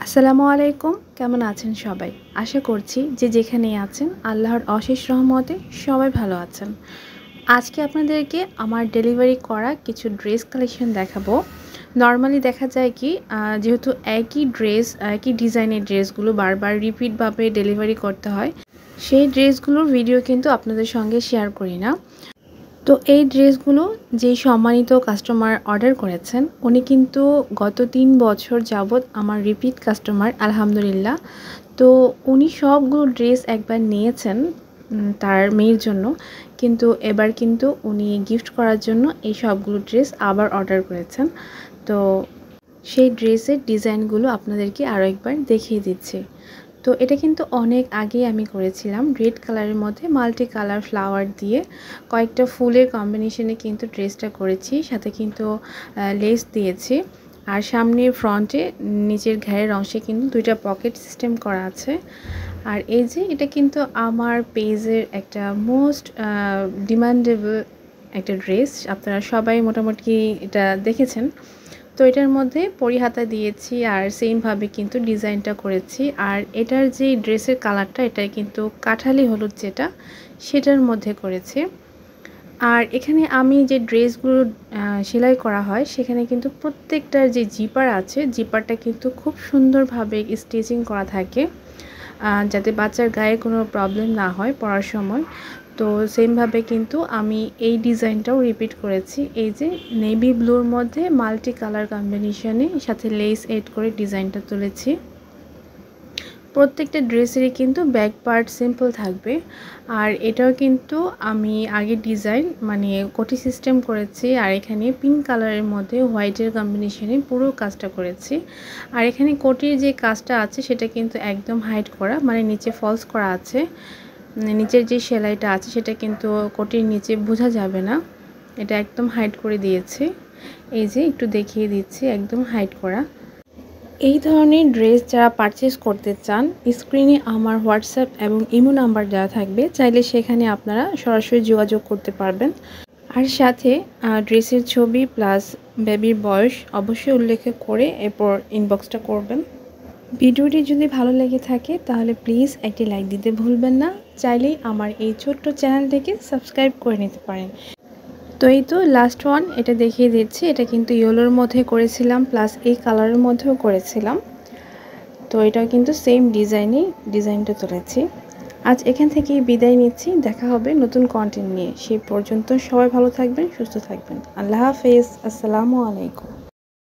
আসসালামু আলাইকুম, কেমন আছেন সবাই? আশা করছি যে যেখানেই আছেন আল্লাহর অশেষ রহমতে সবাই ভালো আছেন। আজকে আপনাদেরকে আমার ডেলিভারি করা কিছু ড্রেস কালেকশন দেখাবো। নরমালি দেখা যায় কি যেহেতু একই ড্রেস, একই ডিজাইনের ড্রেসগুলো বারবার রিপিটভাবে ডেলিভারি করতে হয়, সেই ড্রেসগুলোর ভিডিও কিন্তু আপনাদের সঙ্গে শেয়ার করি না। তো এই ড্রেসগুলো যেই সম্মানিত কাস্টমার অর্ডার করেছেন উনি কিন্তু গত ৩ বছর যাবৎ আমার রিপিট কাস্টমার আলহামদুলিল্লাহ। তো উনি সবগুলো ড্রেস একবার নিয়েছেন তার মেয়ের জন্য, কিন্তু এবার কিন্তু উনি গিফট করার জন্য এই সবগুলো ড্রেস আবার অর্ডার করেছেন। তো সেই ড্রেসের ডিজাইনগুলো আপনাদেরকে আরও একবার দেখিয়ে দিচ্ছি। তো এটা কিন্তু অনেক আগে আমি করেছিলাম, রেড কালারের মধ্যে মাল্টি কালার ফ্লাওয়ার দিয়ে কয়েকটা ফুলের কম্বিনেশনে কিন্তু ড্রেসটা করেছি, সাথে কিন্তু লেস দিয়েছি। আর সামনে ফ্রন্টে নিচের ঘাড়ের অংশে কিন্তু দুইটা পকেট সিস্টেম করা আছে। আর এই যে এটা কিন্তু আমার পেজের একটা মোস্ট ডিমান্ডেবল একটা ড্রেস, আপনারা সবাই মোটামুটি এটা দেখেছেন। তো এটার মধ্যে পরিহাতা দিয়েছি আর সেমভাবে কিন্তু ডিজাইনটা করেছি। আর এটার যে ড্রেসের কালারটা এটা কিন্তু কাঠালি হলুদ যেটা সেটার মধ্যে করেছি। আর এখানে আমি যে ড্রেসগুলো সেলাই করা হয় সেখানে কিন্তু প্রত্যেকটার যে জিপার আছে জিপারটা কিন্তু খুব সুন্দরভাবে স্টিচিং করা থাকে, যাতে বাচ্চার গায়ে কোনো প্রবলেম না হয় পরার সময়। তো সেমভাবে কিন্তু আমি এই ডিজাইনটাও রিপিট করেছি। এই যে নেভি ব্লুর মধ্যে মাল্টি কালার কম্বিনেশনে সাথে লেস এড করে ডিজাইনটা তুলেছি। প্রত্যেকটা ড্রেসেরই কিন্তু ব্যাক পার্ট সিম্পল থাকবে। আর এটাও কিন্তু আমি আগে ডিজাইন কোটি সিস্টেম করেছি, আর এখানে পিঙ্ক কালারের মধ্যে হোয়াইটের কম্বিনেশনে পুরো কাজটা করেছি। আর এখানে কোটির যে কাজটা আছে সেটা কিন্তু একদম হাইড করা, নিচে ফলস করা আছে। নিচের যে সেলাইটা আছে সেটা কিন্তু কোটির নিচে বোঝা যাবে না, এটা একদম হাইড করে দিয়েছে। এই যে একটু দেখিয়ে দিচ্ছি, একদম হাইড করা। এই ধরনের ড্রেস যারা পারচেস করতে চান, স্ক্রিনে আমার হোয়াটসঅ্যাপ এবং ইমো নাম্বার দেওয়া থাকবে, চাইলে সেখানে আপনারা সরাসরি যোগাযোগ করতে পারবেন। আর সাথে ড্রেসের ছবি প্লাস বেবির বয়স অবশ্যই উল্লেখ করে এরপর ইনবক্সটা করবেন। ভিডিওটি যদি ভালো লেগে থাকে তাহলে প্লিজ একটি লাইক দিতে ভুলবেন না। চাইলেই আমার এই ছোট্ট চ্যানেলটিকে সাবস্ক্রাইব করে নিতে পারেন। তো এই তো লাস্ট ওয়ান, এটা দেখিয়ে দিচ্ছি। এটা কিন্তু ইয়েলোর মধ্যে করেছিলাম প্লাস এই কালারের মধ্যেও করেছিলাম। তো এটাও কিন্তু সেম ডিজাইনটা তুলেছি। আজ এখান থেকেই বিদায় নিচ্ছি, দেখা হবে নতুন কন্টেন্ট নিয়ে। সেই পর্যন্ত সবাই ভালো থাকবেন, সুস্থ থাকবেন। আল্লাহ হাফেজ, আসসালামু আলাইকুম।